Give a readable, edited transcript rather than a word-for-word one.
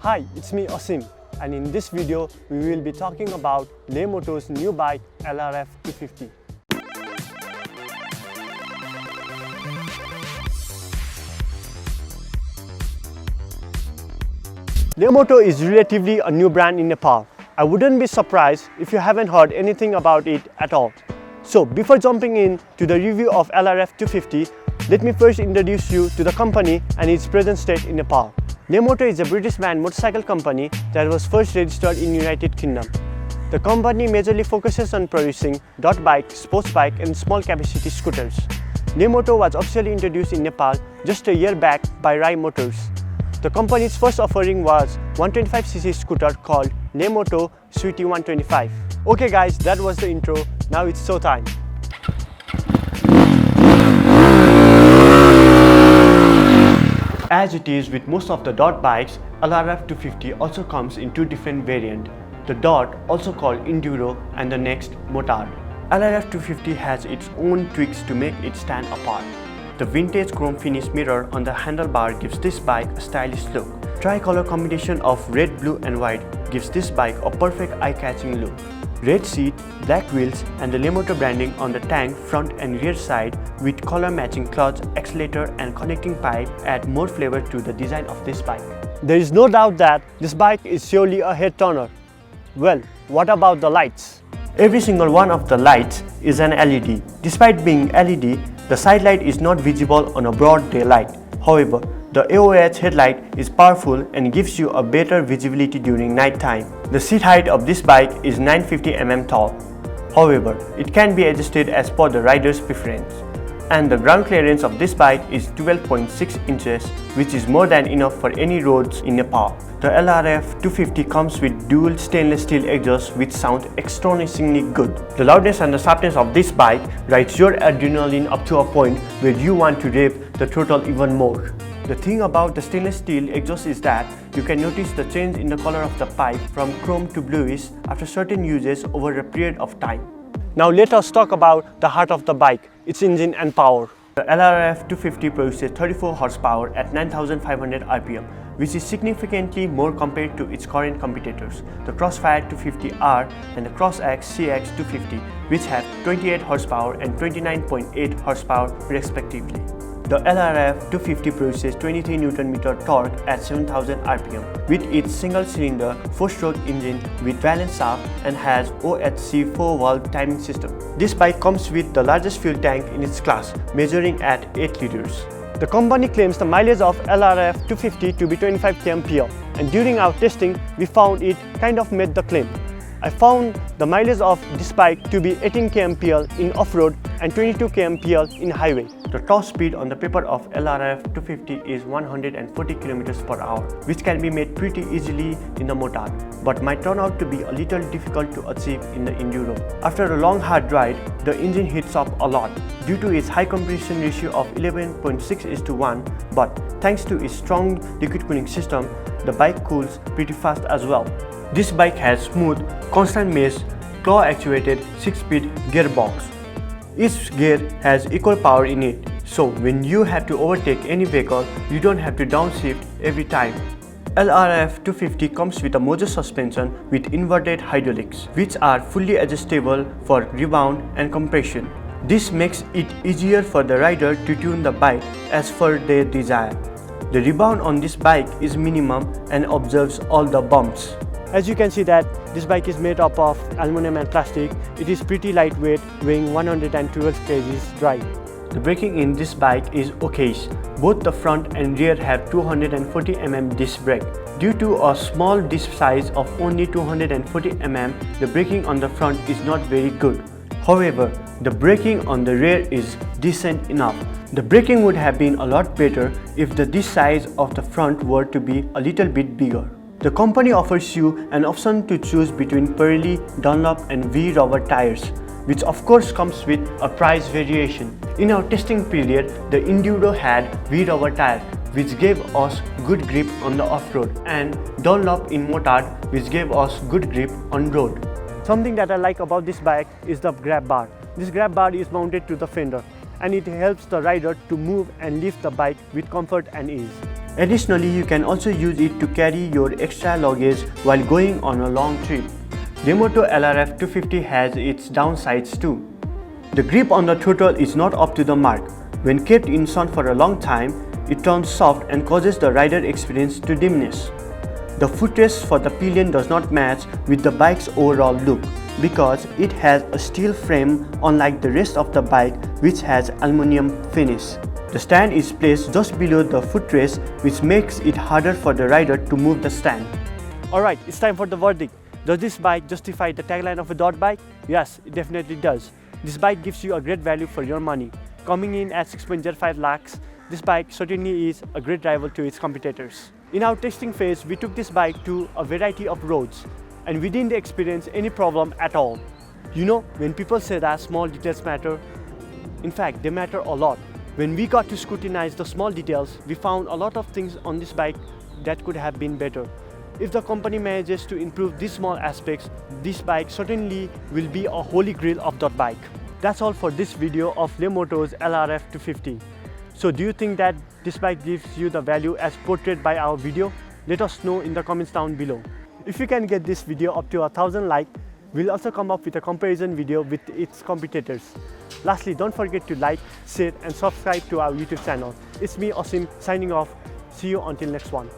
Hi, it's me Ashim, and in this video we will be talking about Lemoto's new bike LRF 250. Lemoto is relatively a new brand in Nepal. I wouldn't be surprised if you haven't heard anything about it at all. So before jumping in to the review of LRF 250, let me first introduce you to the company and its present state in Nepal. Lemoto is a British-made motorcycle company that was first registered in United Kingdom. The company majorly focuses on producing dirt bike, sports bike and small capacity scooters. Lemoto was officially introduced in Nepal just a year back by Rai Motors. The company's first offering was 125cc scooter called Lemoto Sweetie 125. Okay guys, that was the intro. Now it's show time. As it is with most of the dirt bikes, LRF 250 also comes in two different variants. The dirt, also called Enduro, and the next Motard. LRF 250 has its own tweaks to make it stand apart. The vintage chrome finish mirror on the handlebar gives this bike a stylish look. Tricolor combination of red, blue and white gives this bike a perfect eye-catching look. Red seat, black wheels and the Lemoto branding on the tank front and rear side with color matching clutch, accelerator and connecting pipe add more flavor to the design of this bike. There is no doubt that this bike is surely a head turner. Well, what about the lights? Every single one of the lights is an LED. Despite being LED, the side light is not visible on a broad daylight. However, the AOH headlight is powerful and gives you a better visibility during night time. The seat height of this bike is 950 mm tall. However, it can be adjusted as per the rider's preference. And the ground clearance of this bike is 12.6 inches, which is more than enough for any roads in Nepal. The LRF 250 comes with dual stainless steel exhausts which sound astonishingly good. The loudness and the sharpness of this bike rides your adrenaline up to a point where you want to rev the throttle even more. The thing about the stainless steel exhaust is that you can notice the change in the color of the pipe from chrome to bluish after certain uses over a period of time. Now let us talk about the heart of the bike, its engine and power. The LRF 250 produces 34 horsepower at 9,500 rpm, which is significantly more compared to its current competitors, the Crossfire 250R and the CrossX CX 250, which have 28 horsepower and 29.8 horsepower respectively. The LRF 250 produces 23 Nm torque at 7,000 rpm with its single-cylinder 4-stroke engine with balance shaft and has OHC 4-valve timing system. This bike comes with the largest fuel tank in its class, measuring at 8 liters. The company claims the mileage of LRF 250 to be 25 kmpl, and during our testing, we found it kind of met the claim. I found the mileage of this bike to be 18 kmpl in off-road and 22 kmpl in highway. The top speed on the paper of LRF 250 is 140 km per hour, which can be made pretty easily in the Motard, but might turn out to be a little difficult to achieve in the Enduro. After a long hard ride, the engine heats up a lot due to its high compression ratio of 11.6:1, but thanks to its strong liquid cooling system, the bike cools pretty fast as well. This bike has smooth, constant mesh, claw-actuated 6-speed gearbox. Each gear has equal power in it, so when you have to overtake any vehicle, you don't have to downshift every time. LRF 250 comes with a Mojo suspension with inverted hydraulics, which are fully adjustable for rebound and compression. This makes it easier for the rider to tune the bike as per their desire. The rebound on this bike is minimum and absorbs all the bumps. As you can see that this bike is made up of aluminum and plastic. It is pretty lightweight, weighing 112 kg dry. The braking in this bike is okayish. Both the front and rear have 240 mm disc brake. Due to a small disc size of only 240 mm, the braking on the front is not very good. However, the braking on the rear is decent enough. The braking would have been a lot better if the disc size of the front were to be a little bit bigger. The company offers you an option to choose between Pirelli, Dunlop and V-rubber tires, which of course comes with a price variation. In our testing period, the Enduro had V-rubber tire, which gave us good grip on the off-road, and Dunlop in Motard, which gave us good grip on road. Something that I like about this bike is the grab bar. This grab bar is mounted to the fender, and it helps the rider to move and lift the bike with comfort and ease. Additionally, you can also use it to carry your extra luggage while going on a long trip. Lemoto LRF 250 has its downsides too. The grip on the throttle is not up to the mark. When kept in sun for a long time, it turns soft and causes the rider experience to diminish. The footrest for the pillion does not match with the bike's overall look because it has a steel frame unlike the rest of the bike which has aluminum finish. The stand is placed just below the footrest which makes it harder for the rider to move the stand. Alright, it's time for the verdict. Does this bike justify the tagline of a dot bike? Yes, it definitely does. This bike gives you a great value for your money. Coming in at 6.05 lakhs, this bike certainly is a great rival to its competitors. In our testing phase, we took this bike to a variety of roads and we didn't experience any problem at all. You know, when people say that small details matter, in fact, they matter a lot. When we got to scrutinize the small details, we found a lot of things on this bike that could have been better. If the company manages to improve these small aspects, this bike certainly will be a holy grail of dot bike. That's all for this video of Lemoto's LRF 250. So do you think that this bike gives you the value as portrayed by our video? Let us know in the comments down below. If you can get this video up to 1,000 likes, we'll also come up with a comparison video with its competitors. Lastly, don't forget to like, share and subscribe to our YouTube channel. It's me, Ashim, signing off. See you until next one.